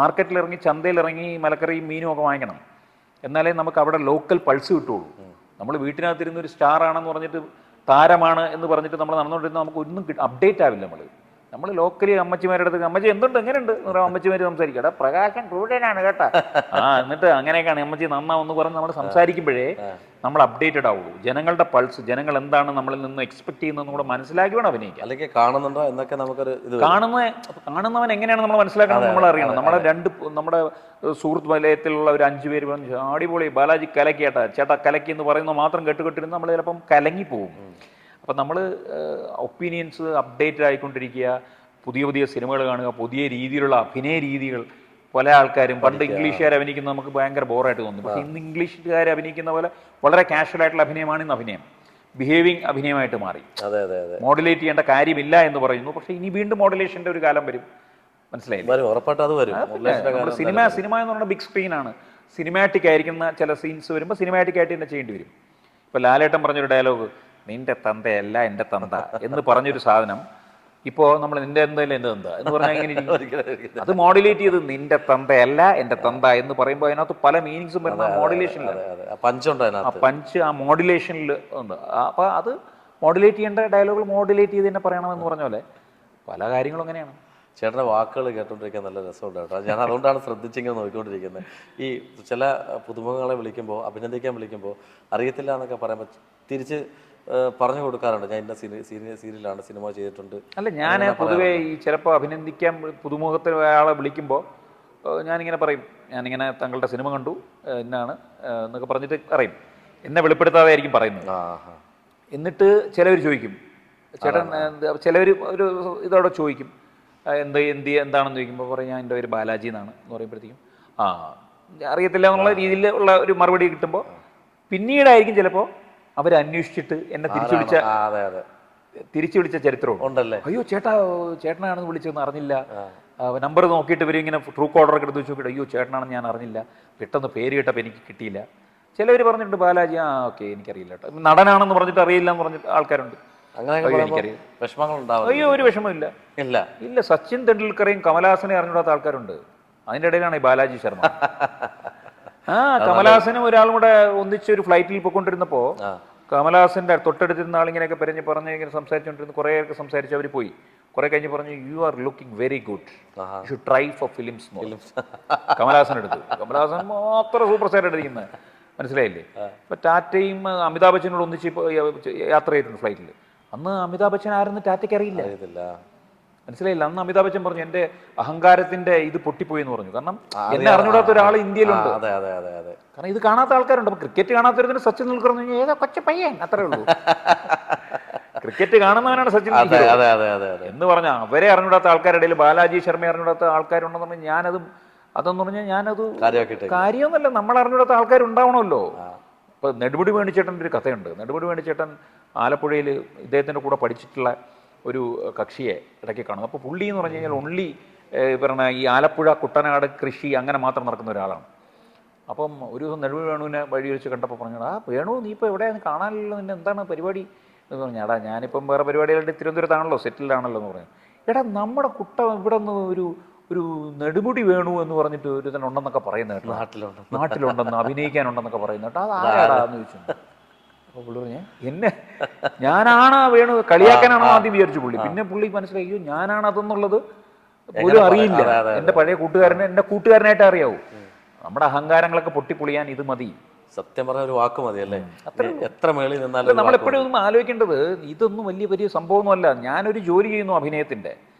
മാർക്കറ്റിലിറങ്ങി ചന്തയിലിറങ്ങി മലക്കറിയും മീനും ഒക്കെ വാങ്ങിക്കണം, എന്നാലേ നമുക്ക് അവിടെ ലോക്കൽ പൾസ് കിട്ടുള്ളൂ. നമ്മൾ വീട്ടിനകത്തിരുന്ന ഒരു സ്റ്റാർ ആണെന്ന് പറഞ്ഞിട്ട് താരമാണ് എന്ന് പറഞ്ഞിട്ട് നമ്മൾ നടന്നുകൊണ്ടിരുന്ന നമുക്ക് ഒന്നും അപ്ഡേറ്റ് ആവില്ല. നമ്മൾ ലോക്കലി അമ്മച്ചിമാരുടെ അടുത്ത് അമ്മച്ചി എന്തുണ്ട് എങ്ങനെയുണ്ട് എന്ന് പറയാം, അമ്മച്ചിമാർ സംസാരിക്കും, എടാ പ്രകാശം കൂടുതലാണ് കേട്ടാ, എന്നിട്ട് അങ്ങനെയൊക്കെയാണ് അമ്മച്ചി നന്നാവെന്ന് പറഞ്ഞ് നമ്മൾ സംസാരിക്കുമ്പോഴേ നമ്മൾ അപ്ഡേറ്റഡ് ആവുള്ളൂ. ജനങ്ങളുടെ പൾസ്, ജനങ്ങൾ എന്താണ് നമ്മളിൽ നിന്ന് എക്സ്പെക്ട് ചെയ്യുന്നതെന്ന് കൂടെ മനസ്സിലാക്കി വേണം അഭിനയിക്കുക. അല്ലെങ്കിൽ കാണുന്നുണ്ടോ എന്നൊക്കെ നമുക്കൊരു കാണുന്നവൻ എങ്ങനെയാണ് നമ്മൾ മനസ്സിലാക്കണം, നമ്മൾ അറിയണം. നമ്മുടെ സുഹൃത്ത് വലയത്തിലുള്ള ഒരു 5 പേര് പറഞ്ഞു അടിപൊളി ബാലാജി കലക്കിയേട്ടാ, ചേട്ടാ കലക്കി എന്ന് പറയുന്നത് മാത്രം കേട്ടുകെട്ടിരുന്ന് നമ്മൾ ചിലപ്പം കലങ്ങിപ്പോവും. അപ്പം നമ്മൾ ഒപ്പീനിയൻസ് അപ്ഡേറ്റഡ് ആയിക്കൊണ്ടിരിക്കുക, പുതിയ പുതിയ സിനിമകൾ കാണുക, പുതിയ രീതിയിലുള്ള അഭിനയ രീതികൾ. പല ആൾക്കാരും പണ്ട് ഇംഗ്ലീഷുകാർ അഭിനയിക്കുന്നത് നമുക്ക് ഭയങ്കര ബോറായിട്ട് തോന്നും, പക്ഷേ ഇന്ന് ഇംഗ്ലീഷുകാർ അഭിനയിക്കുന്ന പോലെ വളരെ കാഷ്വൽ ആയിട്ടുള്ള അഭിനയമാണ് ഇന്ന് അഭിനയം. ബിഹേവിങ് അഭിനയമായിട്ട് മാറി. മോഡുലേറ്റ് ചെയ്യേണ്ട കാര്യമില്ല എന്ന് പറയുന്നു, പക്ഷേ ഇനി വീണ്ടും മോഡുലേഷൻ്റെ ഒരു കാലം വരും. മനസ്സിലായില്ലേ? സിനിമ എന്ന് പറഞ്ഞാൽ ബിഗ് സ്ക്രീനാണ്. സിനിമാറ്റിക് ആയിരിക്കുന്ന ചില സീൻസ് വരുമ്പോൾ സിനിമാറ്റിക് ആയിട്ട് തന്നെ ചെയ്യേണ്ടി വരും. ഇപ്പോൾ ലാലേട്ടൻ പറഞ്ഞൊരു ഡയലോഗ്, നിന്റെ തന്തയല്ല എൻ്റെ തന്ത എന്ന് പറഞ്ഞൊരു സാധനം ഇപ്പോൾ നമ്മൾ നിന്റെ എന്തായാലും എൻ്റെ തന്ത എന്ന് പറഞ്ഞാൽ എങ്ങനെ അത് മോഡുലേറ്റ് ചെയ്ത് നിന്റെ തന്തയല്ല എൻ്റെ തന്ത എന്ന് പറയുമ്പോൾ അതിനകത്ത് പല മീനിങ്സും വരുന്ന മോഡുലേഷനിലാണ്. പഞ്ച് ആ മോഡുലേഷനിൽ ഉണ്ട്. അപ്പോൾ അത് മോഡുലേറ്റ് ചെയ്യേണ്ട ഡയലോഗുകൾ മോഡുലേറ്റ് ചെയ്ത് തന്നെ പറയണമെന്ന് പറഞ്ഞ പോലെ പല കാര്യങ്ങളും അങ്ങനെയാണ്. ചേട്ടൻ്റെ വാക്കുകൾ കേട്ടോണ്ടിരിക്കാൻ നല്ല രസമുണ്ട് കേട്ടോ. ഞാൻ അതുകൊണ്ടാണ് ശ്രദ്ധിച്ചിങ്ങനെ നോക്കിക്കൊണ്ടിരിക്കുന്നത്. ഈ ചില പുതുമുഖങ്ങളെ വിളിക്കുമ്പോൾ, അഭിനന്ദിക്കാൻ വിളിക്കുമ്പോൾ അറിയത്തില്ല എന്നൊക്കെ പറയുമ്പോൾ തിരിച്ച് പറഞ്ഞു കൊടുക്കാറുണ്ട്, ഞാൻ ഇന്ന സീരിയലാണ് സിനിമ ചെയ്തിട്ടുണ്ട്. അല്ല, ഞാൻ പൊതുവേ ഈ ചിലപ്പോൾ അഭിനന്ദിക്കാൻ പുതുമുഖത്തിൽ ഒരാളെ വിളിക്കുമ്പോൾ ഞാനിങ്ങനെ പറയും, ഞാനിങ്ങനെ തങ്ങളുടെ സിനിമ കണ്ടു എന്നാണ് എന്നൊക്കെ പറഞ്ഞിട്ട് പറയും. എന്നെ വെളിപ്പെടുത്താതെ ആയിരിക്കും പറയുന്നത്. എന്നിട്ട് ചിലവർ ചോദിക്കും, ചേട്ടൻ ചിലവർ ഒരു ഇതോടെ ചോദിക്കും, എന്താണെന്ന് ചോദിക്കുമ്പോൾ പറയും ഞാൻ എൻ്റെ പേര് ബാലാജി എന്നാണ് എന്ന് പറയുമ്പോഴത്തേക്കും അറിയത്തില്ല എന്നുള്ള രീതിയിൽ ഉള്ള ഒരു മറുപടി കിട്ടുമ്പോൾ പിന്നീടായിരിക്കും ചിലപ്പോൾ അവർ അന്വേഷിച്ചിട്ട് എന്നെ തിരിച്ചു വിളിച്ച ചരിത്രവും ഉണ്ടല്ലേ. അയ്യോ ചേട്ടനാണെന്ന് വിളിച്ചതെന്ന് അറിഞ്ഞില്ല, നമ്പർ നോക്കിയിട്ട് ഇവർ ഇങ്ങനെ ട്രൂ കോളറൊക്കെ എടുത്ത് വെച്ച് നോക്കിയിട്ട് അയ്യോ ചേട്ടനാണെന്ന് ഞാൻ അറിഞ്ഞില്ല, പെട്ടെന്ന് പേര് കേട്ടപ്പോൾ എനിക്ക് കിട്ടിയില്ല. ചിലവർ പറഞ്ഞിട്ടുണ്ട് ബാലാജി ഓക്കെ എനിക്കറിയില്ല കേട്ടോ, നടനാണെന്ന് പറഞ്ഞിട്ട് അറിയില്ല എന്ന് പറഞ്ഞിട്ട് ആൾക്കാരുണ്ട്. അയ്യോ ഒരു വിഷമമില്ല, ഇല്ല. സച്ചിൻ തെണ്ടുൽക്കറേയും കമലഹാസനെ അറിഞ്ഞിടാത്ത ആൾക്കാരുണ്ട്. അതിൻ്റെ ഇടയിലാണ് ഈ ബാലാജി ശർമ്മ. കമലഹാസനും ഒരാളും കൂടെ ഒന്നിച്ചൊരു ഫ്ലൈറ്റിൽ പോയിക്കൊണ്ടിരുന്നപ്പോൾ കമലഹാസന്റെ തൊട്ടടുത്തിരുന്ന ആളിങ്ങനെയൊക്കെ പറഞ്ഞ് ഇങ്ങനെ സംസാരിച്ചുകൊണ്ടിരുന്നു. കുറേയൊക്കെ സംസാരിച്ച് അവർ പോയി. കുറെ കഴിഞ്ഞ് പറഞ്ഞു you are looking very good, you should try four films. Kamal Haasan എടുത്തു. കമലഹാസൻ മാത്രം സൂപ്പർ സ്റ്റാർ എടുത്തിരിക്കുന്നത്, മനസ്സിലായില്ലേ? ഇപ്പൊ ടാറ്റയും അമിതാഭ് ബച്ചനോട് ഒന്നിച്ച് യാത്ര ചെയ്തിട്ടുണ്ട് ഫ്ലൈറ്റിൽ. അന്ന് അമിതാഭ് ബച്ചൻ ആരെന്ന് ടാറ്റയ്ക്ക് അറിയില്ല, മനസ്സിലായില്ല. അന്ന് അമിതാഭ് ബച്ചൻ പറഞ്ഞു എന്റെ അഹങ്കാരത്തിന്റെ ഇത് പൊട്ടിപ്പോയി എന്ന് പറഞ്ഞു. കാരണം എന്നെ അറിഞ്ഞൂടാത്ത ഒരാൾ ഇന്ത്യയിലുണ്ട്. കാരണം ഇത് കാണാത്ത ആൾക്കാരുണ്ട്. അപ്പൊ ക്രിക്കറ്റ് കാണാത്തവരത്തിന് സച്ചിൻ തെണ്ടുൽക്കർ ഏതാ കൊച്ച പയ്യൻ അത്രേ ഉള്ളൂ. ക്രിക്കറ്റ് കാണുന്നവനാണ് സച്ചിൻ എന്ന് പറഞ്ഞാൽ അവരെ അറിഞ്ഞൂടാത്ത ആൾക്കാരുടെ ഇടയിൽ ബാലാജി ശർമ്മയെ അറിഞ്ഞൂടാത്ത ആൾക്കാരുണ്ടെന്ന് പറഞ്ഞാൽ അതെന്ന് പറഞ്ഞാൽ ഞാനത് കാര്യമൊന്നുമല്ല. നമ്മൾ അറിഞ്ഞൂടാത്ത ആൾക്കാരുണ്ടാവണമല്ലോ. ഇപ്പൊ നെടുമുടി വേണിച്ചേട്ടൻ്റെ ഒരു കഥയുണ്ട്. നെടുമുടി വേണിച്ചേട്ടൻ ആലപ്പുഴയിൽ ഇദ്ദേഹത്തിൻ്റെ കൂടെ പഠിച്ചിട്ടുള്ള ഒരു കക്ഷിയെ ഇടയ്ക്ക് കാണും. അപ്പോൾ പുള്ളി എന്ന് പറഞ്ഞു കഴിഞ്ഞാൽ ഓൺലി പറഞ്ഞ ഈ ആലപ്പുഴ കുട്ടനാട് കൃഷി അങ്ങനെ മാത്രം നടക്കുന്ന ഒരാളാണ്. അപ്പം ഒരു ദിവസം നെടുമുടി വേണുവിനെ വഴി വെച്ച് കണ്ടപ്പോൾ പറഞ്ഞു വേണു നീ ഇപ്പോൾ എവിടെയാണ് കാണാനില്ലല്ലോ, നിന്നെ എന്താണ് പരിപാടി എന്ന് പറഞ്ഞു. ഞാനിപ്പം വേറെ പരിപാടികളുടെ തിരുവനന്തപുരത്താണല്ലോ സെറ്റിൽഡാണല്ലോ എന്ന് പറഞ്ഞു. നമ്മുടെ കുട്ട ഇവിടെ നിന്ന് ഒരു നെടുമുടി വേണു എന്ന് പറഞ്ഞിട്ട് ഒരു തന്നെ ഉണ്ടെന്നൊക്കെ പറയുന്ന കേട്ടോ, നാട്ടിലുണ്ടെന്ന് അഭിനയിക്കാനുണ്ടെന്നൊക്കെ പറയുന്ന കേട്ടോ. അത് ആരാടാന്ന് ചോദിച്ചു. അപ്പോൾ പുള്ളി പറഞ്ഞേ ഞാനാണ് വേണു, കളിയാക്കാനാണോ ആദ്യം വിചാരിച്ചു പുള്ളി. പിന്നെ പുള്ളി മനസ്സിലാക്കി ഞാനാണതെന്നുള്ളത് പോലും അറിയില്ല. എൻ്റെ പഴയ എന്റെ കൂട്ടുകാരനായിട്ട് അറിയാവൂ. നമ്മുടെ അഹങ്കാരങ്ങളൊക്കെ പൊട്ടിപ്പൊളിയാൻ ഇത് മതി. സത്യം പറഞ്ഞ ഒരു വാക്ക് മതി അല്ലേ? എത്ര മേളിൽ നിന്നാലും നമ്മളെപ്പോഴും ഒന്നും ആലോചിക്കേണ്ടത് ഇതൊന്നും വലിയ സംഭവമൊന്നുമല്ല. ഞാനൊരു ജോലി ചെയ്യുന്നു അഭിനയത്തിന്റെ,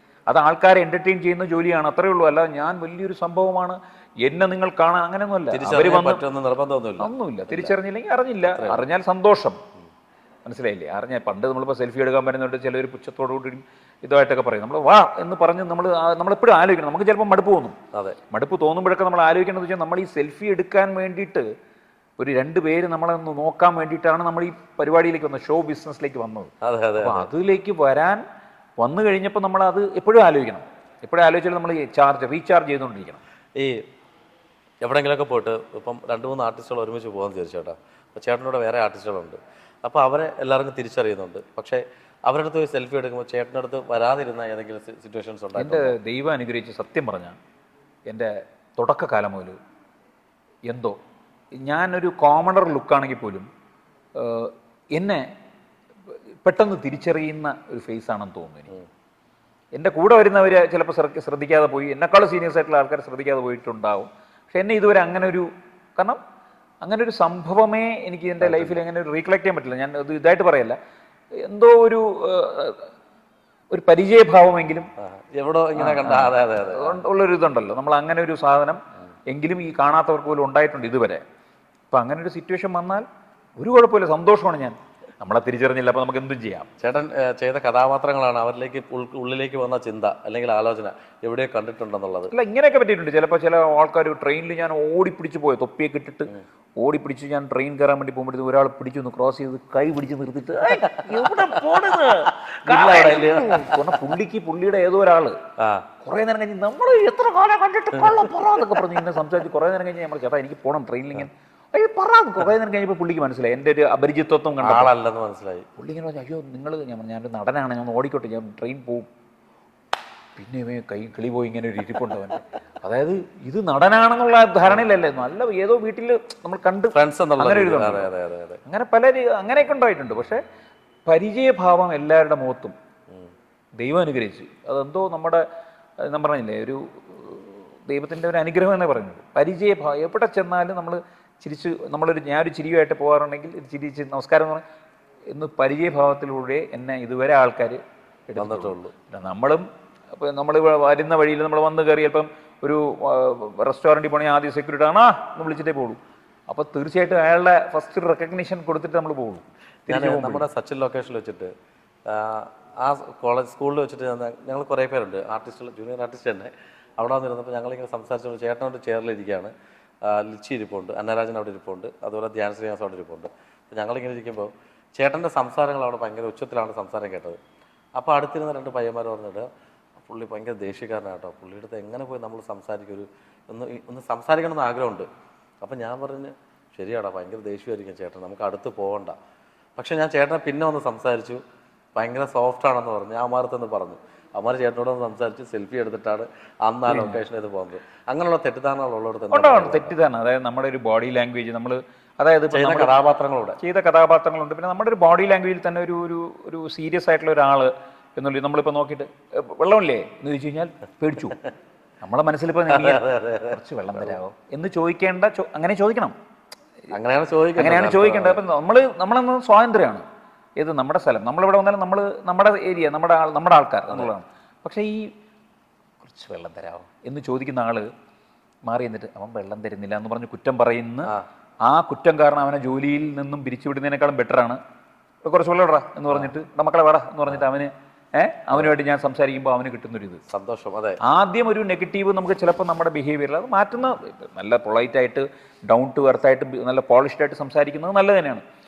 അത് ആൾക്കാരെ എന്റർടൈൻ ചെയ്യുന്ന ജോലിയാണ്, അത്രേ ഉള്ളൂ. അല്ല ഞാൻ വലിയൊരു സംഭവമാണ്, എന്നെ നിങ്ങൾ കാണാൻ അങ്ങനെയൊന്നുമല്ല. ഒന്നുമില്ല. തിരിച്ചറിഞ്ഞില്ലെങ്കിൽ അറിഞ്ഞില്ല, അറിഞ്ഞാൽ സന്തോഷം, മനസ്സിലായില്ലേ? അറിഞ്ഞാൽ പണ്ട് നമ്മളിപ്പോൾ സെൽഫി എടുക്കാൻ വരുന്നുണ്ട് ചിലർ പുച്ഛത്തോടുകൂടി ഇതായിട്ടൊക്കെ പറയും. നമ്മൾ വാ എന്ന് പറഞ്ഞ് നമ്മളെപ്പോഴും ആലോചിക്കണം. നമുക്ക് ചിലപ്പോൾ മടുപ്പ് തോന്നും. മടുപ്പ് തോന്നുമ്പോഴൊക്കെ നമ്മൾ ആലോചിക്കേണ്ടത് വെച്ചാൽ നമ്മൾ ഈ സെൽഫി എടുക്കാൻ വേണ്ടിയിട്ട് ഒരു 2 പേര് നമ്മളെ ഒന്ന് നോക്കാൻ വേണ്ടിയിട്ടാണ് നമ്മൾ ഈ പരിപാടിയിലേക്ക് വന്നത്, ഷോ ബിസിനസ്സിലേക്ക് വന്നത്. അപ്പോൾ അതിലേക്ക് വന്നു കഴിഞ്ഞപ്പോൾ നമ്മൾ അത് എപ്പോഴും ആലോചിക്കണം. എപ്പോഴും ആലോചിച്ചാൽ നമ്മൾ റീചാർജ് ചെയ്തുകൊണ്ടിരിക്കണം. ഈ എവിടെയെങ്കിലുമൊക്കെ പോയിട്ട് ഇപ്പം 2-3 ആർട്ടിസ്റ്റുകൾ ഒരുമിച്ച് പോകാമെന്ന് വിചാരിച്ചോട്ടാ. അപ്പോൾ ചേട്ടനോട് വേറെ ആർട്ടിസ്റ്റുകളുണ്ട്. അപ്പോൾ അവരെ എല്ലാവർക്കും തിരിച്ചറിയുന്നുണ്ട്. പക്ഷേ അവരുടെ അടുത്ത് സെൽഫി എടുക്കുമ്പോൾ ചേട്ടൻ്റെ അടുത്ത് വരാതിരുന്ന ഏതെങ്കിലും സിറ്റുവേഷൻസ് ഉണ്ടോ? എൻ്റെ ദൈവം അനുഗ്രഹിച്ച് സത്യം പറഞ്ഞാൽ എൻ്റെ തുടക്കകാലം മുതൽ എന്തോ ഞാനൊരു കോമണർ ലുക്കാണെങ്കിൽ പോലും എന്നെ പെട്ടെന്ന് തിരിച്ചറിയുന്ന ഒരു ഫേസാണെന്ന് തോന്നുന്നു എനിക്ക്. എൻ്റെ കൂടെ വരുന്നവർ ചിലപ്പോൾ ശ്രദ്ധിക്കാതെ പോയി, എന്നെക്കാൾ സീനിയേഴ്സ് ആയിട്ടുള്ള ആൾക്കാർ ശ്രദ്ധിക്കാതെ പോയിട്ടുണ്ടാവും. പക്ഷെ എന്നെ ഇതുവരെ അങ്ങനെ ഒരു, കാരണം അങ്ങനെ ഒരു സംഭവമേ എനിക്ക് എൻ്റെ ലൈഫിൽ അങ്ങനെ ഒരു റീകളക്ട് ചെയ്യാൻ പറ്റില്ല. ഞാൻ അത് ഇതായിട്ട് പറയല്ല, എന്തോ ഒരു പരിചയഭാവമെങ്കിലും എവിടോ ഇങ്ങനെ കണ്ട ഉള്ളൊരു ഇതുണ്ടല്ലോ, നമ്മൾ അങ്ങനെ ഒരു സാധനം എങ്കിലും ഈ കാണാത്തവർക്ക് പോലും ഉണ്ടായിട്ടുണ്ട് ഇതുവരെ. അപ്പം അങ്ങനെ ഒരു സിറ്റുവേഷൻ വന്നാൽ ഒരു കുഴപ്പമില്ല, സന്തോഷമാണ്. ഞാൻ നമ്മളെ തിരിച്ചറിഞ്ഞില്ല, അപ്പോൾ നമുക്ക് എന്തും ചെയ്യാം. ചേട്ടൻ ചെയ്ത കഥാപാത്രങ്ങളാണ് അവരിലേക്ക് ഉള്ളിലേക്ക് വന്ന ചിന്ത അല്ലെങ്കിൽ ആലോചന എവിടെയോ കണ്ടിട്ടുണ്ടെന്നുള്ളത്. അല്ല, ഇങ്ങനെയൊക്കെ പറ്റിയിട്ടുണ്ട്. ചിലപ്പോൾ ചില ആൾക്കാർ ട്രെയിനിൽ ഞാൻ ഓടിപ്പിടിച്ച് പോയി, തൊപ്പിയൊക്കെ ഇട്ടിട്ട് ഓടിപ്പിടിച്ച് ഞാൻ ട്രെയിൻ കയറാൻ വേണ്ടി പോകുമ്പോഴത്തേക്ക് ഒരാൾ പിടിച്ചൊന്ന് ക്രോസ് ചെയ്ത് കൈ പിടിച്ച് നിർത്തിയിട്ട് പുള്ളിയുടെ ഏതോ ഒരാള് കുറെ നേരം കഴിഞ്ഞ് നമ്മൾ എത്ര കാലം കണ്ടിട്ട് എന്നൊക്കെ പറഞ്ഞു ഇങ്ങനെ സംസാരിച്ച് കുറെ നേരം കഴിഞ്ഞ് നമ്മൾ ചേട്ടാ എനിക്ക് പോകണം ട്രെയിനിൽ ഇങ്ങനെ കുറെ നേരം കഴിഞ്ഞപ്പോൾ പുള്ളിക്ക് മനസ്സിലായി എൻ്റെ ഒരു അപരിചിത്വം കണ്ട ആളല്ലെന്ന് മനസ്സിലായി. പുള്ളി ഇങ്ങനെ പറഞ്ഞു, അയ്യോ നിങ്ങൾ ഞാനൊരു നടനാണ്, ഞാൻ ഓടിക്കോട്ടെ, ഞാൻ ട്രെയിൻ പോവും. പിന്നെ കിളി പോയി ഇങ്ങനെ ഒരു ഇരിപ്പുണ്ടവൻ. അതായത് ഇത് നടനാണെന്നുള്ള ധാരണയിലല്ലേ, നല്ല ഏതോ വീട്ടിൽ നമ്മൾ കണ്ട് ഫ്രണ്ട്സ് അങ്ങനെ ഒരു അങ്ങനെ അങ്ങനെയൊക്കെ ഉണ്ടായിട്ടുണ്ട്. പക്ഷെ പരിചയഭാവം എല്ലാവരുടെ മുഖത്തും ദൈവം അനുഗ്രഹിച്ചു. അതെന്തോ ഞാൻ പറഞ്ഞില്ലേ, ഒരു ദൈവത്തിൻ്റെ ഒരു അനുഗ്രഹം എന്നേ പറയുന്നത്. പരിചയഭാവം എവിടെ ചെന്നാലും നമ്മൾ ചിരിച്ച് ഞാനൊരു ചിരിയുമായിട്ട് പോകാറുണ്ടെങ്കിൽ ചിരിച്ച് നമസ്കാരം എന്ന് പറഞ്ഞാൽ ഇന്ന് പരിചയഭാവത്തിലൂടെ എന്നെ ഇതുവരെ ആൾക്കാർ എടുത്തിട്ടുള്ളൂ. നമ്മളും അപ്പോൾ നമ്മൾ വരുന്ന വഴിയിൽ നമ്മൾ വന്ന് കയറി ചിലപ്പം ഒരു റെസ്റ്റോറൻറ്റിൽ പോകണമെങ്കിൽ ആദ്യം സെക്യൂരിറ്റി ആണോ എന്ന് വിളിച്ചിട്ടേ പോകുള്ളൂ. അപ്പോൾ തീർച്ചയായിട്ടും അയാളുടെ ഫസ്റ്റ് റെക്കഗ്നിഷൻ കൊടുത്തിട്ട് നമ്മൾ പോകുള്ളൂ. നമ്മുടെ സച്ചിൻ ലൊക്കേഷനിൽ വെച്ചിട്ട് ആ സ്കൂളിൽ വെച്ചിട്ട് ഞങ്ങൾ കുറേ പേരുണ്ട്, ആർട്ടിസ്റ്റുകൾ, ജൂനിയർ ആർട്ടിസ്റ്റ് തന്നെ. അവിടെ വന്നിരുന്നപ്പോൾ ഞങ്ങളിങ്ങനെ സംസാരിച്ചുകൊണ്ട് ചേട്ടനോട് ചെയറിലിരിക്കുകയാണ്, ലിച്ചി ഇരിപ്പുണ്ട്, അന്നരാജൻ അവിടെ ഇരിപ്പുണ്ട്, അതുപോലെ ധ്യാൻ ശ്രീനിവാസ് അവിടെ ഇരിപ്പുണ്ട്. അപ്പോൾ ഞങ്ങളിങ്ങനെ ഇരിക്കുമ്പോൾ ചേട്ടൻ്റെ സംസാരങ്ങൾ അവിടെ ഭയങ്കര ഉച്ചത്തിലാണ് സംസാരം കേട്ടത്. അപ്പോൾ അടുത്തിരുന്ന രണ്ട് പയ്യന്മാർ പറഞ്ഞിട്ട് പുള്ളി ഭയങ്കര ദേഷ്യക്കാരനാണ് കേട്ടോ, പുള്ളിയുടെ അടുത്ത് എങ്ങനെ പോയി നമ്മൾ സംസാരിക്കും, ഒന്ന് സംസാരിക്കണമെന്ന് ആഗ്രഹമുണ്ട്. അപ്പം ഞാൻ പറഞ്ഞ് ശരിയാടാ, ഭയങ്കര ദേഷ്യമായിരിക്കും ചേട്ടൻ, നമുക്ക് അടുത്ത് പോകണ്ട. പക്ഷെ ഞാൻ ചേട്ടനെ പിന്നെ ഒന്ന് സംസാരിച്ചു, ഭയങ്കര സോഫ്റ്റ് ആണെന്ന് പറഞ്ഞു. ഞാൻ അമാരത്തെന്ന് പറഞ്ഞു, അമാർ ചേട്ടനോടൊന്ന് സംസാരിച്ച് സെൽഫി എടുത്തിട്ടാണ് അന്ന് ആ ലൊക്കേഷൻ ചെയ്ത് പോകുന്നത്. അങ്ങനെയുള്ള തെറ്റിദ്ധാരണകളുള്ളടത്ത് തെറ്റിദ്ധാരണ, അതായത് നമ്മുടെ ഒരു ബോഡി ലാംഗ്വേജ്, നമ്മൾ അതായത് ചെയ്ത കഥാപാത്രങ്ങളുണ്ട്. പിന്നെ നമ്മുടെ ഒരു ബോഡി ലാംഗ്വേജിൽ തന്നെ ഒരു സീരിയസ് ആയിട്ടുള്ള ഒരാൾ എന്നുള്ളത് നമ്മളിപ്പോൾ നോക്കിയിട്ട് വെള്ളമില്ലേ എന്ന് ചോദിച്ചു കഴിഞ്ഞാൽ പേടിച്ചു. നമ്മളെ മനസ്സിലിപ്പോൾ കുറച്ച് വെള്ളം തരാമോ എന്ന് ചോദിക്കേണ്ട, അങ്ങനെ ചോദിക്കണം, അങ്ങനെയാണ് ചോദിക്കേണ്ടത്. അപ്പം നമ്മളെന്ന് സ്വാതന്ത്ര്യമാണ്. ഏത് നമ്മുടെ സ്ഥലം, നമ്മളിവിടെ വന്നാലും നമ്മുടെ ഏരിയ, നമ്മുടെ ആൾക്കാർ എന്നുള്ളതാണ്. പക്ഷേ ഈ കുറച്ച് വെള്ളം തരാമോ എന്ന് ചോദിക്കുന്ന ആള് മാറി എന്നിട്ട് അവൻ വെള്ളം തരുന്നില്ല എന്ന് പറഞ്ഞ് കുറ്റം പറയുന്ന ആ കുറ്റം കാരണം അവനെ ജോലിയിൽ നിന്നും പിരിച്ചുവിടുന്നതിനേക്കാളും ബെറ്ററാണ് കുറച്ച് വെള്ളം ഇടാ എന്ന് പറഞ്ഞിട്ട് മക്കളെ വേടാ എന്ന് പറഞ്ഞിട്ട് അവനുമായിട്ട് ഞാൻ സംസാരിക്കുമ്പോൾ അവന് കിട്ടുന്നൊരിത് സന്തോഷം. അതെ, ആദ്യം ഒരു നെഗറ്റീവ് നമുക്ക് ചിലപ്പോൾ നമ്മുടെ ബിഹേവിയറിൽ അത് മാറ്റുന്ന, നല്ല പൊളൈറ്റായിട്ട് ഡൗൺ ടു എർത്ത് ആയിട്ട് നല്ല പോളിഷ്ഡ് ആയിട്ട് സംസാരിക്കുന്നത് നല്ലത് തന്നെയാണ്.